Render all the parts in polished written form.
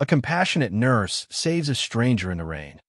A compassionate nurse saves a stranger in the rain,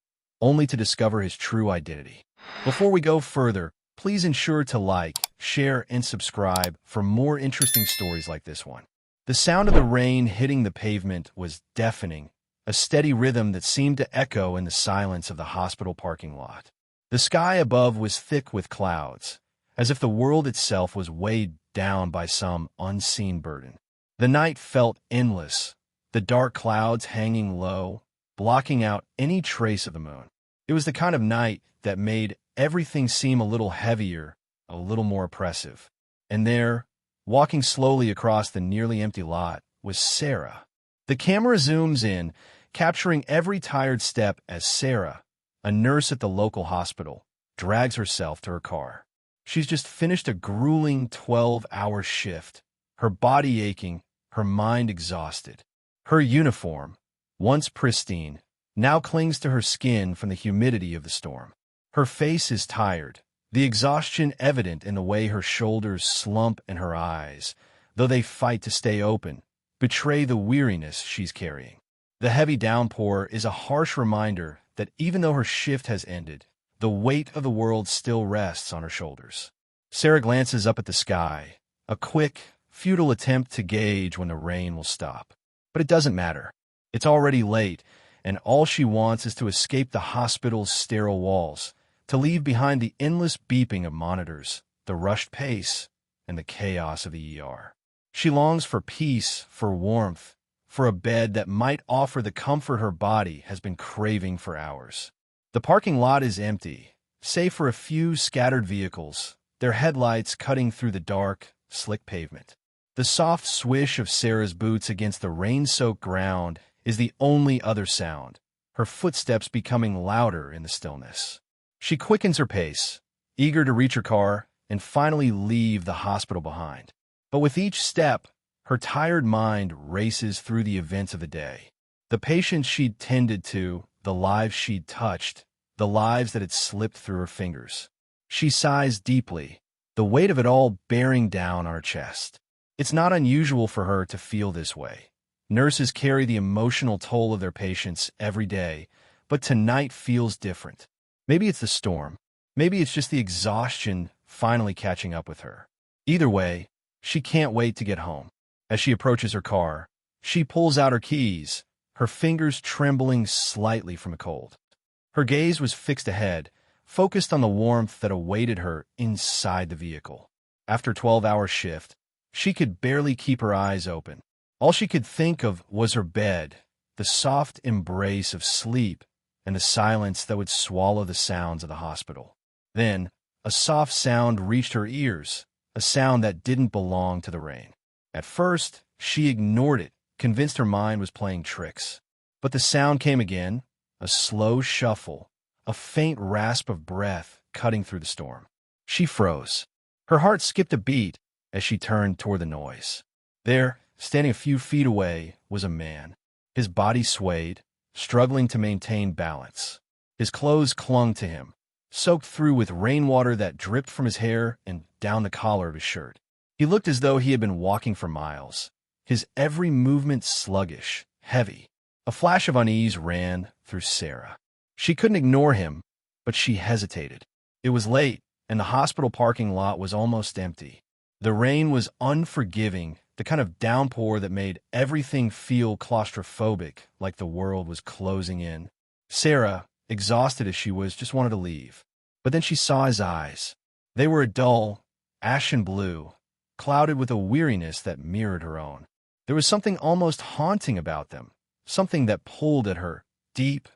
only to discover his true identity. Before we go further, please ensure to like, share, and subscribe for more interesting stories like this one. The sound of the rain hitting the pavement was deafening, a steady rhythm that seemed to echo in the silence of the hospital parking lot. The sky above was thick with clouds, as if the world itself was weighed down by some unseen burden. The night felt endless, the dark clouds hanging low, blocking out any trace of the moon. It was the kind of night that made everything seem a little heavier, a little more oppressive. And there, walking slowly across the nearly empty lot, was Sarah. The camera zooms in, capturing every tired step as Sarah, a nurse at the local hospital, drags herself to her car. She's just finished a grueling 12-hour shift, her body aching, her mind exhausted. Her uniform, once pristine, now clings to her skin from the humidity of the storm. Her face is tired, the exhaustion evident in the way her shoulders slump and her eyes, though they fight to stay open, betray the weariness she's carrying. The heavy downpour is a harsh reminder that even though her shift has ended, the weight of the world still rests on her shoulders. Sarah glances up at the sky, a quick, futile attempt to gauge when the rain will stop. But it doesn't matter. It's already late, and all she wants is to escape the hospital's sterile walls, to leave behind the endless beeping of monitors, the rushed pace, and the chaos of the ER. She longs for peace, for warmth, for a bed that might offer the comfort her body has been craving for hours. The parking lot is empty, save for a few scattered vehicles, their headlights cutting through the dark, slick pavement. The soft swish of Sarah's boots against the rain-soaked ground is the only other sound, her footsteps becoming louder in the stillness. She quickens her pace, eager to reach her car and finally leave the hospital behind. But with each step, her tired mind races through the events of the day. The patients she'd tended to, the lives she'd touched, the lives that had slipped through her fingers. She sighs deeply, the weight of it all bearing down on her chest. It's not unusual for her to feel this way. Nurses carry the emotional toll of their patients every day, but tonight feels different. Maybe it's the storm. Maybe it's just the exhaustion finally catching up with her. Either way, she can't wait to get home. As she approaches her car, she pulls out her keys, her fingers trembling slightly from a cold. Her gaze was fixed ahead, focused on the warmth that awaited her inside the vehicle. After a 12-hour shift, she could barely keep her eyes open. All she could think of was her bed, the soft embrace of sleep, and the silence that would swallow the sounds of the hospital. Then, a soft sound reached her ears, a sound that didn't belong to the rain. At first, she ignored it, convinced her mind was playing tricks. But the sound came again, a slow shuffle, a faint rasp of breath cutting through the storm. She froze. Her heart skipped a beat as she turned toward the noise. There, standing a few feet away, was a man. His body swayed, struggling to maintain balance. His clothes clung to him, soaked through with rainwater that dripped from his hair and down the collar of his shirt. He looked as though he had been walking for miles, his every movement sluggish, heavy. A flash of unease ran through Sarah. She couldn't ignore him, but she hesitated. It was late, and the hospital parking lot was almost empty. The rain was unforgiving, the kind of downpour that made everything feel claustrophobic, like the world was closing in. Sarah, exhausted as she was, just wanted to leave. But then she saw his eyes. They were a dull, ashen blue, clouded with a weariness that mirrored her own. There was something almost haunting about them, something that pulled at her, deep,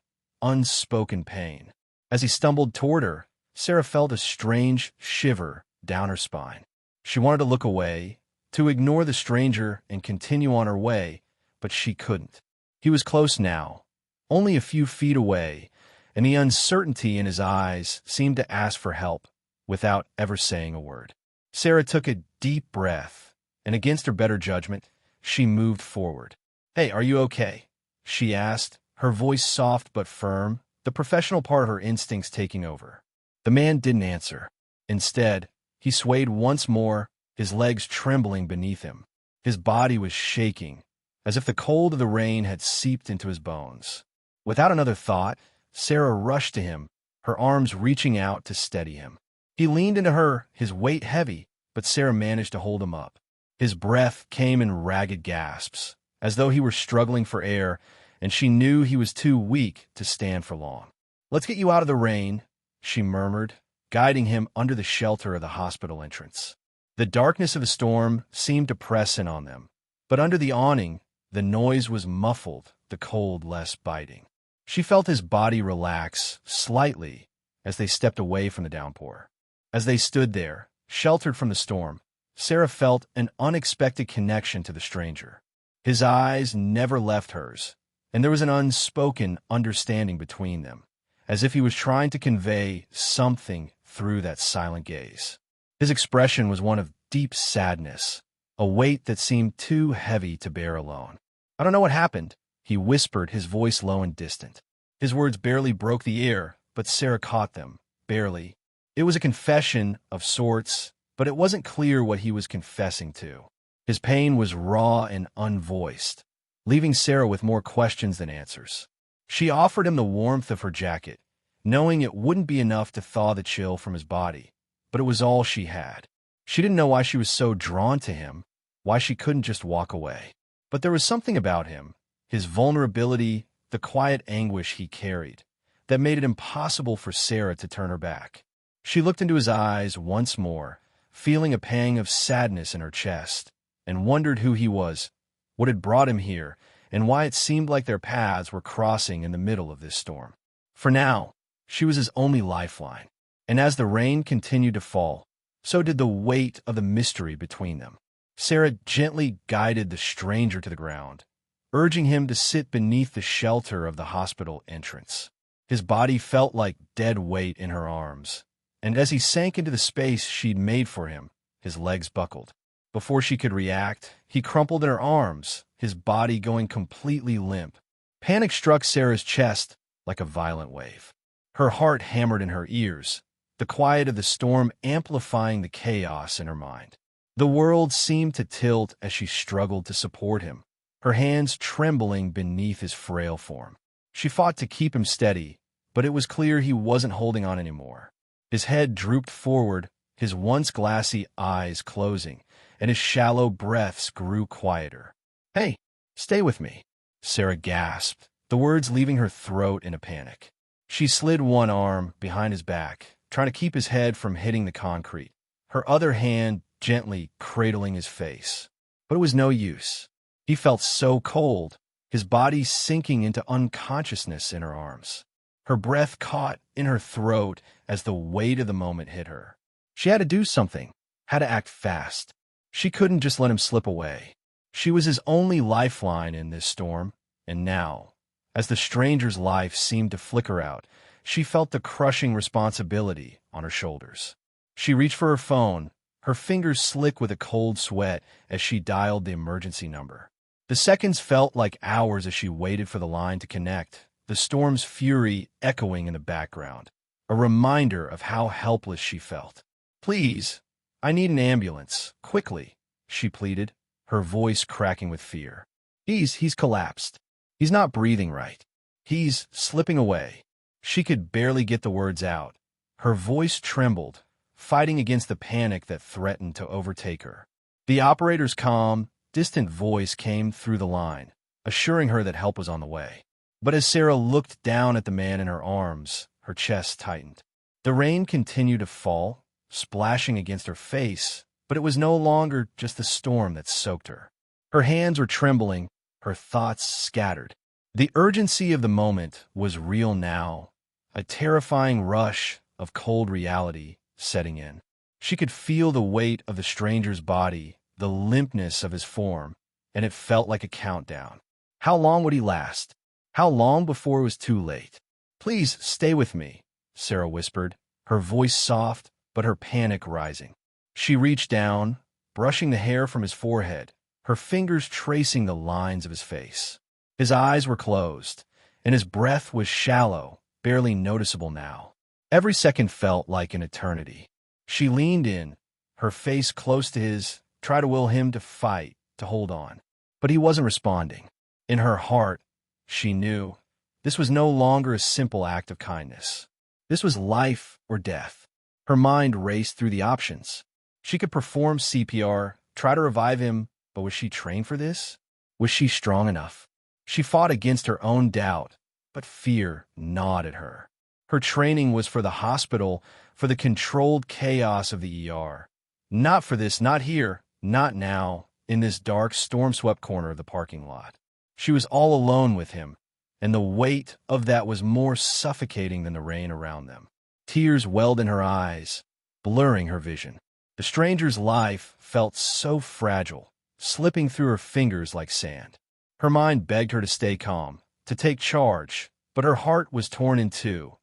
unspoken pain. As he stumbled toward her, Sarah felt a strange shiver down her spine. She wanted to look away, to ignore the stranger and continue on her way, but she couldn't. He was close now, only a few feet away, and the uncertainty in his eyes seemed to ask for help without ever saying a word. Sarah took a deep breath, and against her better judgment, she moved forward. "Hey, are you okay?" she asked, her voice soft but firm, the professional part of her instincts taking over. The man didn't answer. Instead, he swayed once more, his legs trembling beneath him. His body was shaking, as if the cold of the rain had seeped into his bones. Without another thought, Sarah rushed to him, her arms reaching out to steady him. He leaned into her, his weight heavy, but Sarah managed to hold him up. His breath came in ragged gasps, as though he were struggling for air, and she knew he was too weak to stand for long. "Let's get you out of the rain," she murmured, guiding him under the shelter of the hospital entrance. The darkness of the storm seemed to press in on them, but under the awning, the noise was muffled, the cold less biting. She felt his body relax slightly as they stepped away from the downpour. As they stood there, sheltered from the storm, Sarah felt an unexpected connection to the stranger. His eyes never left hers, and there was an unspoken understanding between them, as if he was trying to convey something through that silent gaze. His expression was one of deep sadness, a weight that seemed too heavy to bear alone. "I don't know what happened," he whispered, his voice low and distant. His words barely broke the air, but Sarah caught them, barely. It was a confession of sorts, but it wasn't clear what he was confessing to. His pain was raw and unvoiced, leaving Sarah with more questions than answers. She offered him the warmth of her jacket, knowing it wouldn't be enough to thaw the chill from his body, but it was all she had. She didn't know why she was so drawn to him, why she couldn't just walk away. But there was something about him, his vulnerability, the quiet anguish he carried, that made it impossible for Sarah to turn her back. She looked into his eyes once more, feeling a pang of sadness in her chest, and wondered who he was, what had brought him here, and why it seemed like their paths were crossing in the middle of this storm. For now, she was his only lifeline, and as the rain continued to fall, so did the weight of the mystery between them. Sarah gently guided the stranger to the ground, urging him to sit beneath the shelter of the hospital entrance. His body felt like dead weight in her arms, and as he sank into the space she'd made for him, his legs buckled. Before she could react, he crumpled in her arms, his body going completely limp. Panic struck Sarah's chest like a violent wave. Her heart hammered in her ears, the quiet of the storm amplifying the chaos in her mind. The world seemed to tilt as she struggled to support him, her hands trembling beneath his frail form. She fought to keep him steady, but it was clear he wasn't holding on anymore. His head drooped forward, his once glassy eyes closing, and his shallow breaths grew quieter. "Hey, stay with me," Sarah gasped, the words leaving her throat in a panic. She slid one arm behind his back, trying to keep his head from hitting the concrete, her other hand gently cradling his face. But it was no use. He felt so cold, his body sinking into unconsciousness in her arms. Her breath caught in her throat as the weight of the moment hit her. She had to do something, had to act fast. She couldn't just let him slip away. She was his only lifeline in this storm, and now, as the stranger's life seemed to flicker out, she felt the crushing responsibility on her shoulders. She reached for her phone, her fingers slick with a cold sweat as she dialed the emergency number. The seconds felt like hours as she waited for the line to connect, the storm's fury echoing in the background, a reminder of how helpless she felt. "Please, I need an ambulance, quickly," she pleaded, her voice cracking with fear. He's collapsed. He's not breathing right. He's slipping away." She could barely get the words out. Her voice trembled, fighting against the panic that threatened to overtake her. The operator's calm, distant voice came through the line, assuring her that help was on the way. But as Sarah looked down at the man in her arms, her chest tightened. The rain continued to fall, splashing against her face, but it was no longer just the storm that soaked her. Her hands were trembling, her thoughts scattered. The urgency of the moment was real now, a terrifying rush of cold reality setting in. She could feel the weight of the stranger's body, the limpness of his form, and it felt like a countdown. How long would he last? How long before it was too late? "Please stay with me," Sarah whispered, her voice soft, but her panic rising. She reached down, brushing the hair from his forehead, her fingers tracing the lines of his face. His eyes were closed, and his breath was shallow, barely noticeable now. Every second felt like an eternity. She leaned in, her face close to his, tried to will him to fight, to hold on. But he wasn't responding. In her heart, she knew this was no longer a simple act of kindness. This was life or death. Her mind raced through the options. She could perform CPR, try to revive him, but was she trained for this? Was she strong enough? She fought against her own doubt, but fear gnawed at her. Her training was for the hospital, for the controlled chaos of the ER. Not for this, not here, not now, in this dark, storm-swept corner of the parking lot. She was all alone with him, and the weight of that was more suffocating than the rain around them. Tears welled in her eyes, blurring her vision. The stranger's life felt so fragile, slipping through her fingers like sand. Her mind begged her to stay calm, to take charge, but her heart was torn in two,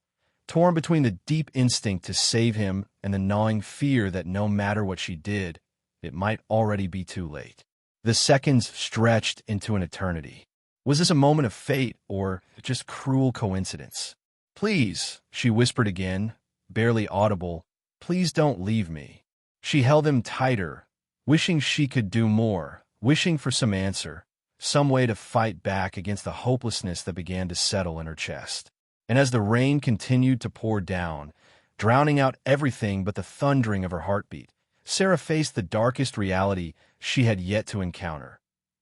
torn between the deep instinct to save him and the gnawing fear that no matter what she did, it might already be too late. The seconds stretched into an eternity. Was this a moment of fate or just cruel coincidence? "Please," she whispered again, barely audible, "please don't leave me." She held him tighter, wishing she could do more, wishing for some answer, some way to fight back against the hopelessness that began to settle in her chest. And as the rain continued to pour down, drowning out everything but the thundering of her heartbeat, Sarah faced the darkest reality she had yet to encounter,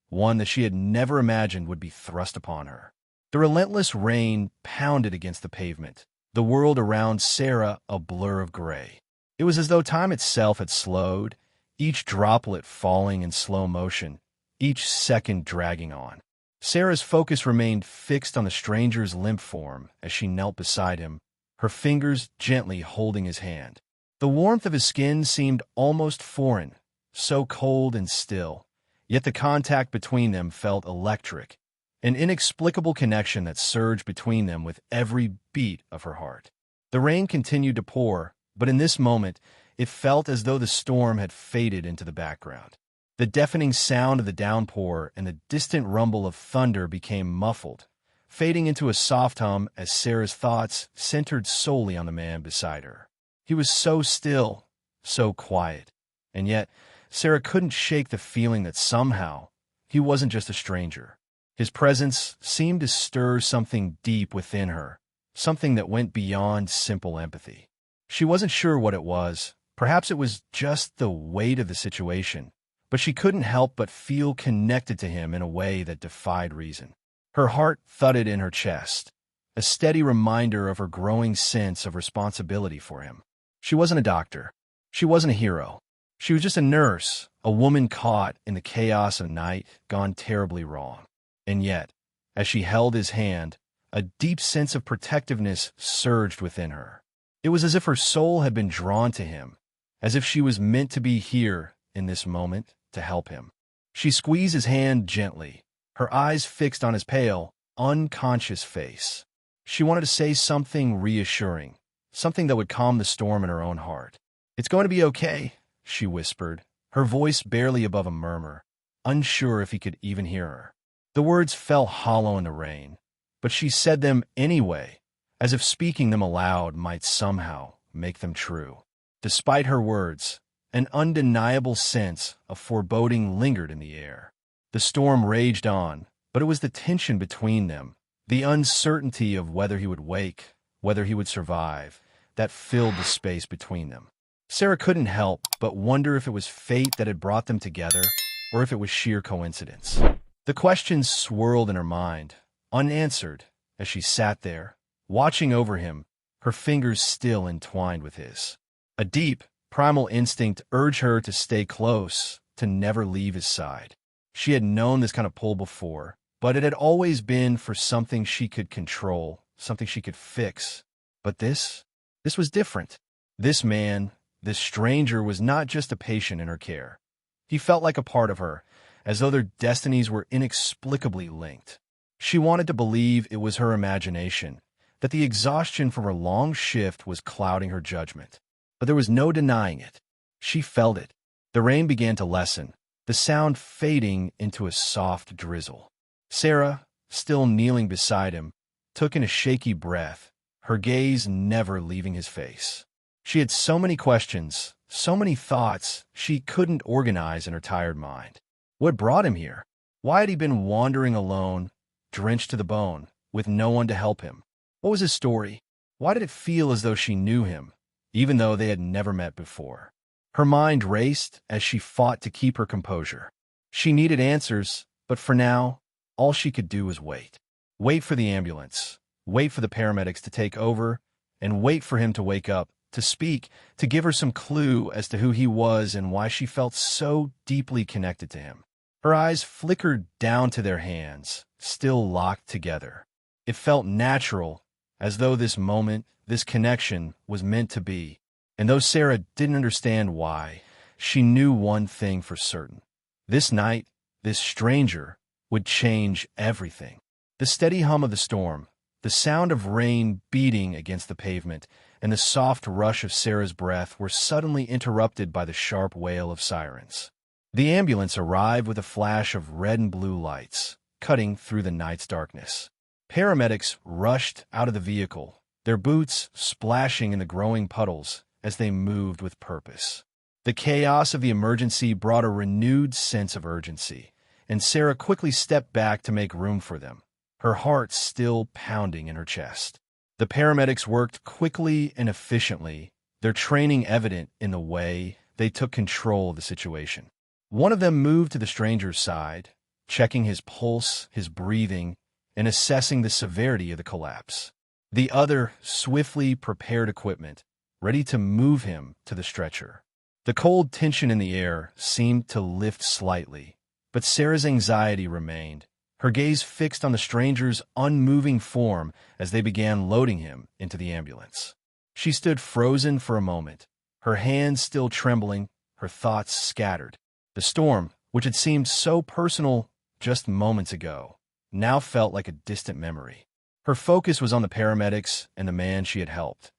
one that she had never imagined would be thrust upon her. The relentless rain pounded against the pavement, the world around Sarah a blur of gray. It was as though time itself had slowed, each droplet falling in slow motion, each second dragging on. Sarah's focus remained fixed on the stranger's limp form as she knelt beside him, her fingers gently holding his hand. The warmth of his skin seemed almost foreign, so cold and still, yet the contact between them felt electric, an inexplicable connection that surged between them with every beat of her heart. The rain continued to pour, but in this moment, it felt as though the storm had faded into the background. The deafening sound of the downpour and the distant rumble of thunder became muffled, fading into a soft hum as Sarah's thoughts centered solely on the man beside her. He was so still, so quiet, and yet Sarah couldn't shake the feeling that somehow he wasn't just a stranger. His presence seemed to stir something deep within her, something that went beyond simple empathy. She wasn't sure what it was. Perhaps it was just the weight of the situation, but she couldn't help but feel connected to him in a way that defied reason. Her heart thudded in her chest, a steady reminder of her growing sense of responsibility for him. She wasn't a doctor. She wasn't a hero. She was just a nurse, a woman caught in the chaos of night, gone terribly wrong. And yet, as she held his hand, a deep sense of protectiveness surged within her. It was as if her soul had been drawn to him, as if she was meant to be here in this moment to help him. She squeezed his hand gently, her eyes fixed on his pale, unconscious face. She wanted to say something reassuring, something that would calm the storm in her own heart. "It's going to be okay," she whispered, her voice barely above a murmur, unsure if he could even hear her. The words fell hollow in the rain, but she said them anyway, as if speaking them aloud might somehow make them true. Despite her words, an undeniable sense of foreboding lingered in the air. The storm raged on, but it was the tension between them, the uncertainty of whether he would wake, whether he would survive, that filled the space between them. Sarah couldn't help but wonder if it was fate that had brought them together, or if it was sheer coincidence. The questions swirled in her mind, unanswered, as she sat there, watching over him, her fingers still entwined with his. A deep, primal instinct urged her to stay close, to never leave his side. She had known this kind of pull before, but it had always been for something she could control, something she could fix. But this was different. This man, this stranger, was not just a patient in her care. He felt like a part of her, as though their destinies were inexplicably linked. She wanted to believe it was her imagination, that the exhaustion from her long shift was clouding her judgment. But there was no denying it. She felt it. The rain began to lessen, the sound fading into a soft drizzle. Sarah, still kneeling beside him, took in a shaky breath, her gaze never leaving his face. She had so many questions, so many thoughts she couldn't organize in her tired mind. What brought him here? Why had he been wandering alone, drenched to the bone, with no one to help him? What was his story? Why did it feel as though she knew him, even though they had never met before? Her mind raced as she fought to keep her composure. She needed answers, but for now, all she could do was wait. Wait for the ambulance, wait for the paramedics to take over, and wait for him to wake up, to speak, to give her some clue as to who he was and why she felt so deeply connected to him. Her eyes flickered down to their hands, still locked together. It felt natural, as though this moment, this connection, was meant to be. And though Sarah didn't understand why, she knew one thing for certain. This night, this stranger, would change everything. The steady hum of the storm, the sound of rain beating against the pavement, and the soft rush of Sarah's breath were suddenly interrupted by the sharp wail of sirens. The ambulance arrived with a flash of red and blue lights, cutting through the night's darkness. Paramedics rushed out of the vehicle, their boots splashing in the growing puddles as they moved with purpose. The chaos of the emergency brought a renewed sense of urgency, and Sarah quickly stepped back to make room for them, her heart still pounding in her chest. The paramedics worked quickly and efficiently, their training evident in the way they took control of the situation. One of them moved to the stranger's side, checking his pulse, his breathing, and assessing the severity of the collapse. The other swiftly prepared equipment, ready to move him to the stretcher. The cold tension in the air seemed to lift slightly, but Sarah's anxiety remained, her gaze fixed on the stranger's unmoving form as they began loading him into the ambulance. She stood frozen for a moment, her hands still trembling, her thoughts scattered. The storm, which had seemed so personal just moments ago, now felt like a distant memory. Her focus was on the paramedics and the man she had helped.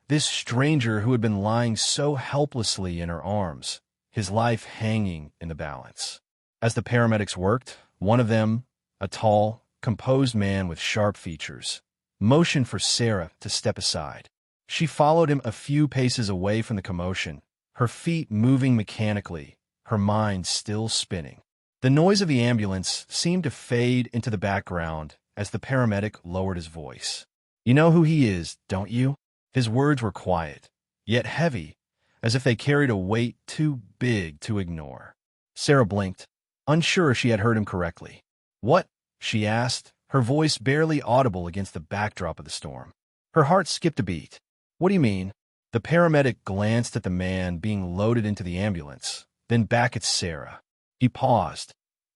This stranger who had been lying so helplessly in her arms, his life hanging in the balance. As the paramedics worked, one of them, a tall, composed man with sharp features, motioned for Sarah to step aside. She followed him a few paces away from the commotion, her feet moving mechanically, her mind still spinning. The noise of the ambulance seemed to fade into the background as the paramedic lowered his voice. "You know who he is, don't you?" His words were quiet, yet heavy, as if they carried a weight too big to ignore. Sarah blinked, unsure if she had heard him correctly. "What?" she asked, her voice barely audible against the backdrop of the storm. Her heart skipped a beat. "What do you mean?" The paramedic glanced at the man being loaded into the ambulance, then back at Sarah. He paused,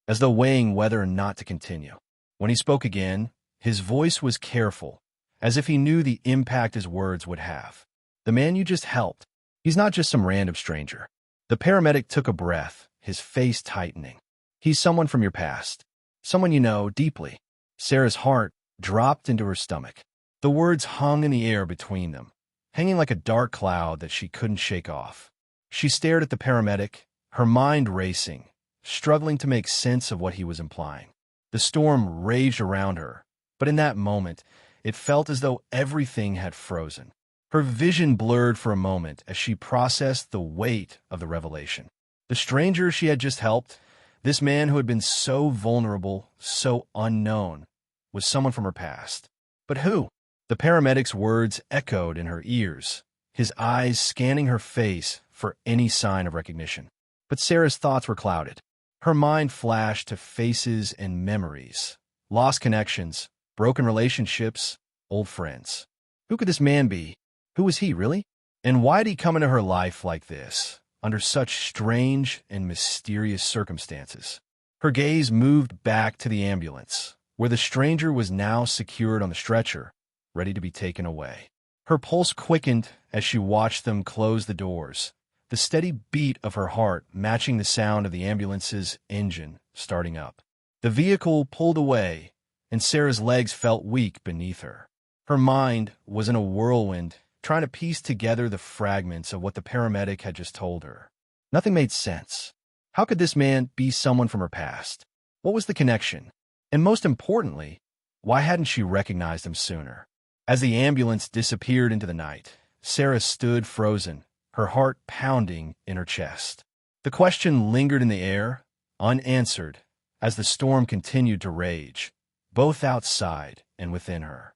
as though weighing whether or not to continue. When he spoke again, his voice was careful, as if he knew the impact his words would have. "The man you just helped, he's not just some random stranger." The paramedic took a breath, his face tightening. "He's someone from your past, someone you know deeply." Sarah's heart dropped into her stomach. The words hung in the air between them, hanging like a dark cloud that she couldn't shake off. She stared at the paramedic, her mind racing, struggling to make sense of what he was implying. The storm raged around her, but in that moment, it felt as though everything had frozen. Her vision blurred for a moment as she processed the weight of the revelation. The stranger she had just helped, this man who had been so vulnerable, so unknown, was someone from her past. But who? The paramedic's words echoed in her ears, his eyes scanning her face for any sign of recognition. But Sarah's thoughts were clouded. Her mind flashed to faces and memories, lost connections, broken relationships, old friends. Who could this man be? Who was he, really? And why did he come into her life like this, under such strange and mysterious circumstances? Her gaze moved back to the ambulance, where the stranger was now secured on the stretcher, ready to be taken away. Her pulse quickened as she watched them close the doors, the steady beat of her heart matching the sound of the ambulance's engine starting up. The vehicle pulled away, and Sarah's legs felt weak beneath her. Her mind was in a whirlwind, trying to piece together the fragments of what the paramedic had just told her. Nothing made sense. How could this man be someone from her past? What was the connection? And most importantly, why hadn't she recognized him sooner? As the ambulance disappeared into the night, Sarah stood frozen, her heart pounding in her chest. The question lingered in the air, unanswered, as the storm continued to rage, both outside and within her.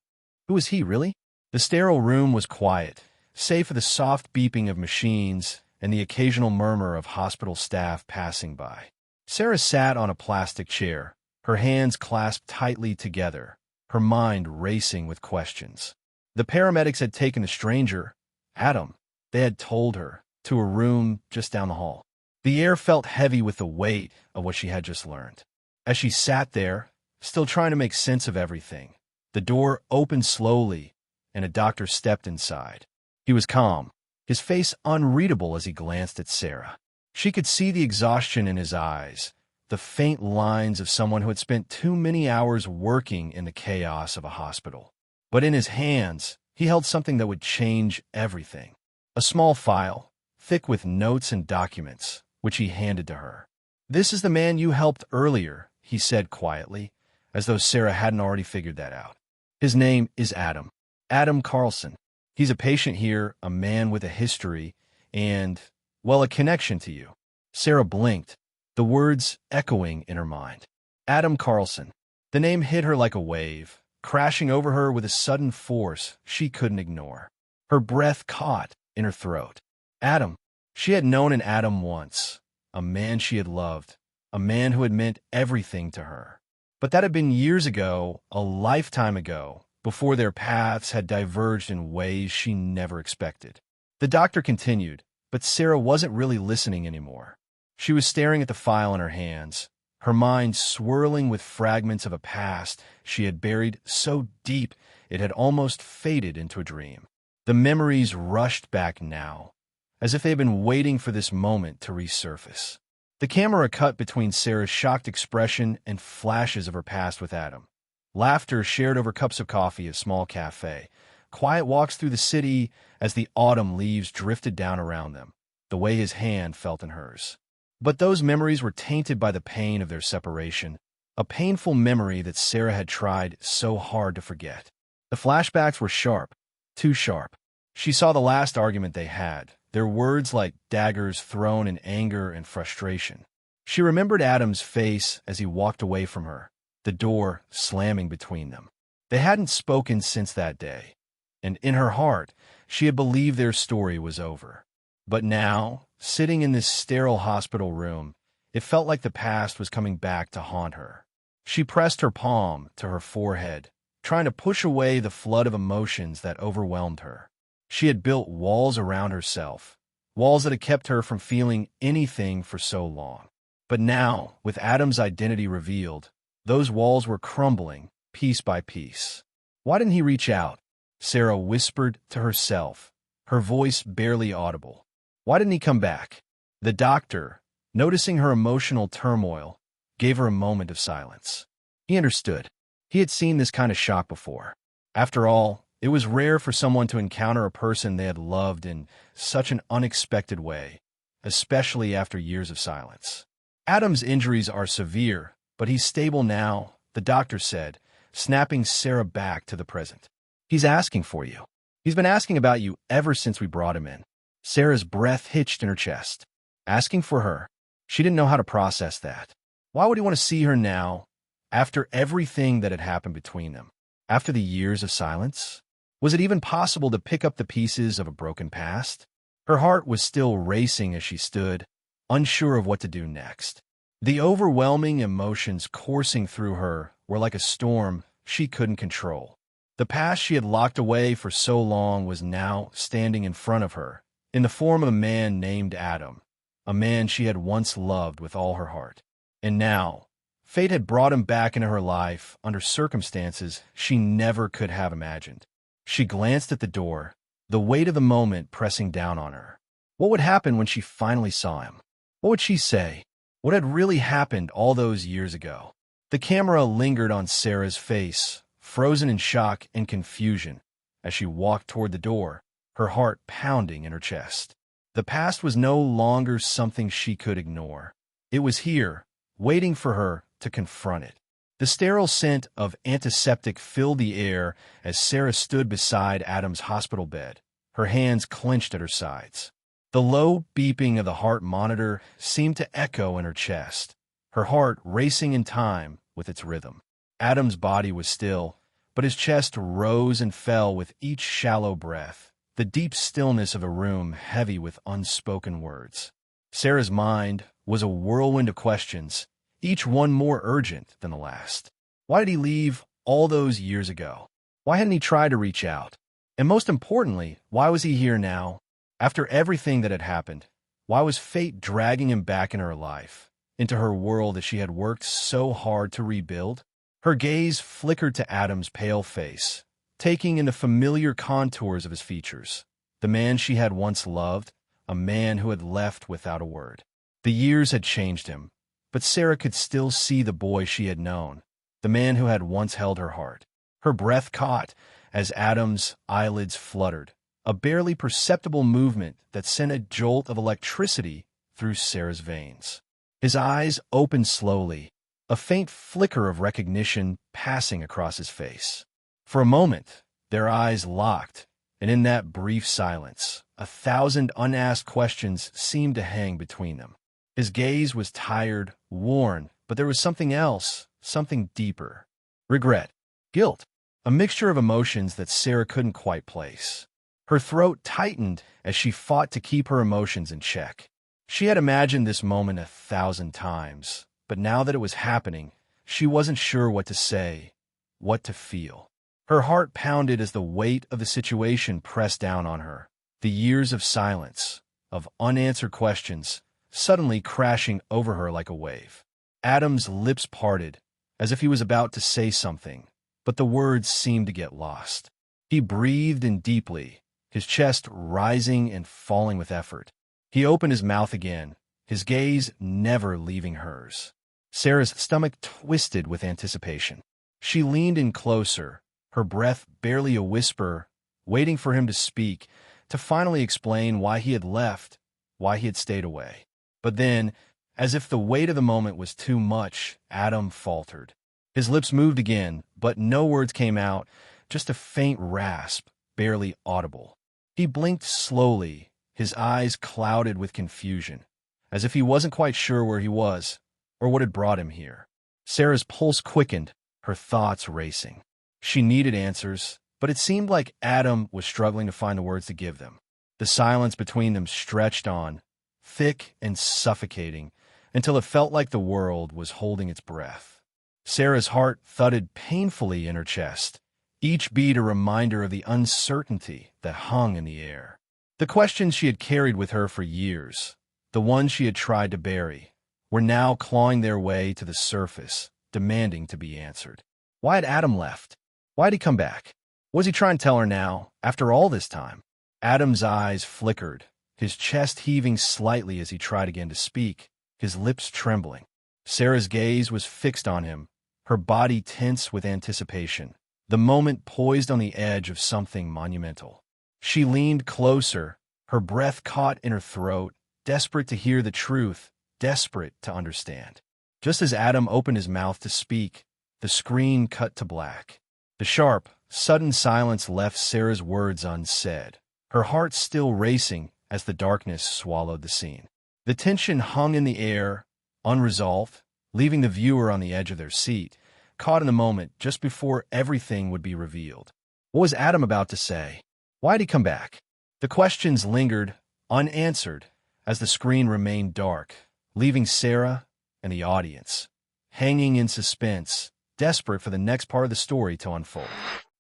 Who was he, really? The sterile room was quiet, save for the soft beeping of machines and the occasional murmur of hospital staff passing by. Sarah sat on a plastic chair, her hands clasped tightly together, her mind racing with questions. The paramedics had taken the stranger, Adam, they had told her, to a room just down the hall. The air felt heavy with the weight of what she had just learned. As she sat there, still trying to make sense of everything, the door opened slowly, and a doctor stepped inside. He was calm, his face unreadable as he glanced at Sarah. She could see the exhaustion in his eyes, the faint lines of someone who had spent too many hours working in the chaos of a hospital. But in his hands, he held something that would change everything. A small file, thick with notes and documents, which he handed to her. "This is the man you helped earlier," he said quietly, as though Sarah hadn't already figured that out. "His name is Adam. Adam Carlson. He's a patient here, a man with a history, and, well, a connection to you." Sarah blinked, the words echoing in her mind. Adam Carlson. The name hit her like a wave, crashing over her with a sudden force she couldn't ignore. Her breath caught in her throat. Adam. She had known an Adam once, a man she had loved, a man who had meant everything to her. But that had been years ago, a lifetime ago, before their paths had diverged in ways she never expected. The doctor continued, but Sarah wasn't really listening anymore. She was staring at the file in her hands, her mind swirling with fragments of a past she had buried so deep it had almost faded into a dream. The memories rushed back now, as if they had been waiting for this moment to resurface. The camera cut between Sarah's shocked expression and flashes of her past with Adam. Laughter shared over cups of coffee at a small cafe. Quiet walks through the city as the autumn leaves drifted down around them, the way his hand felt in hers. But those memories were tainted by the pain of their separation, a painful memory that Sarah had tried so hard to forget. The flashbacks were sharp, too sharp. She saw the last argument they had, their words like daggers thrown in anger and frustration. She remembered Adam's face as he walked away from her, the door slamming between them. They hadn't spoken since that day, and in her heart, she had believed their story was over. But now, sitting in this sterile hospital room, it felt like the past was coming back to haunt her. She pressed her palm to her forehead, trying to push away the flood of emotions that overwhelmed her. She had built walls around herself, walls that had kept her from feeling anything for so long. But now, with Adam's identity revealed, those walls were crumbling, piece by piece. Why didn't he reach out? Sarah whispered to herself, her voice barely audible. Why didn't he come back? The doctor, noticing her emotional turmoil, gave her a moment of silence. He understood. He had seen this kind of shock before. After all, it was rare for someone to encounter a person they had loved in such an unexpected way, especially after years of silence. Adam's injuries are severe, but he's stable now, the doctor said, snapping Sarah back to the present. He's asking for you. He's been asking about you ever since we brought him in. Sarah's breath hitched in her chest. Asking for her. She didn't know how to process that. Why would he want to see her now, after everything that had happened between them? After the years of silence? Was it even possible to pick up the pieces of a broken past? Her heart was still racing as she stood, unsure of what to do next. The overwhelming emotions coursing through her were like a storm she couldn't control. The past she had locked away for so long was now standing in front of her, in the form of a man named Adam, a man she had once loved with all her heart. And now, fate had brought him back into her life under circumstances she never could have imagined. She glanced at the door, the weight of the moment pressing down on her. What would happen when she finally saw him? What would she say? What had really happened all those years ago? The camera lingered on Sarah's face, frozen in shock and confusion, as she walked toward the door, her heart pounding in her chest. The past was no longer something she could ignore. It was here, waiting for her to confront it. The sterile scent of antiseptic filled the air as Sarah stood beside Adam's hospital bed, her hands clenched at her sides. The low beeping of the heart monitor seemed to echo in her chest, her heart racing in time with its rhythm. Adam's body was still, but his chest rose and fell with each shallow breath, the deep stillness of a room heavy with unspoken words. Sarah's mind was a whirlwind of questions, each one more urgent than the last. Why did he leave all those years ago? Why hadn't he tried to reach out? And most importantly, why was he here now? After everything that had happened, why was fate dragging him back in her life, into her world that she had worked so hard to rebuild? Her gaze flickered to Adam's pale face, taking in the familiar contours of his features. The man she had once loved, a man who had left without a word. The years had changed him, but Sarah could still see the boy she had known, the man who had once held her heart. Her breath caught as Adam's eyelids fluttered, a barely perceptible movement that sent a jolt of electricity through Sarah's veins. His eyes opened slowly, a faint flicker of recognition passing across his face. For a moment, their eyes locked, and in that brief silence, 1,000 unasked questions seemed to hang between them. His gaze was tired, worn, but there was something else, something deeper. Regret, guilt, a mixture of emotions that Sarah couldn't quite place. Her throat tightened as she fought to keep her emotions in check. She had imagined this moment 1,000 times, but now that it was happening, she wasn't sure what to say, what to feel. Her heart pounded as the weight of the situation pressed down on her. The years of silence, of unanswered questions, suddenly crashing over her like a wave. Adam's lips parted, as if he was about to say something, but the words seemed to get lost. He breathed in deeply, his chest rising and falling with effort. He opened his mouth again, his gaze never leaving hers. Sarah's stomach twisted with anticipation. She leaned in closer, her breath barely a whisper, waiting for him to speak, to finally explain why he had left, why he had stayed away. But then, as if the weight of the moment was too much, Adam faltered. His lips moved again, but no words came out, just a faint rasp, barely audible. He blinked slowly, his eyes clouded with confusion, as if he wasn't quite sure where he was, or what had brought him here. Sarah's pulse quickened, her thoughts racing. She needed answers, but it seemed like Adam was struggling to find the words to give them. The silence between them stretched on, thick and suffocating, until it felt like the world was holding its breath. Sarah's heart thudded painfully in her chest, each beat a reminder of the uncertainty that hung in the air. The questions she had carried with her for years, the ones she had tried to bury, were now clawing their way to the surface, demanding to be answered. Why had Adam left? Why had he come back? What was he trying to tell her now, after all this time? Adam's eyes flickered, his chest heaving slightly as he tried again to speak, his lips trembling. Sarah's gaze was fixed on him, her body tense with anticipation, the moment poised on the edge of something monumental. She leaned closer, her breath caught in her throat, desperate to hear the truth, desperate to understand. Just as Adam opened his mouth to speak, the screen cut to black. The sharp, sudden silence left Sarah's words unsaid, her heart still racing as the darkness swallowed the scene. The tension hung in the air, unresolved, leaving the viewer on the edge of their seat, caught in the moment just before everything would be revealed. What was Adam about to say? Why had he come back? The questions lingered, unanswered, as the screen remained dark, leaving Sarah and the audience hanging in suspense, desperate for the next part of the story to unfold.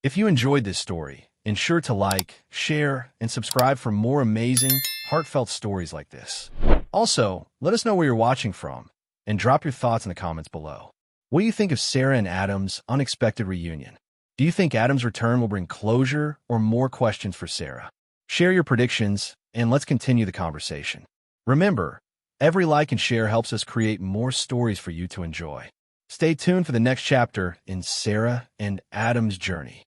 If you enjoyed this story, ensure to like, share, and subscribe for more amazing, heartfelt stories like this. Also, let us know where you're watching from, and drop your thoughts in the comments below. What do you think of Sarah and Adam's unexpected reunion? Do you think Adam's return will bring closure or more questions for Sarah? Share your predictions, and let's continue the conversation. Remember, every like and share helps us create more stories for you to enjoy. Stay tuned for the next chapter in Sarah and Adam's journey.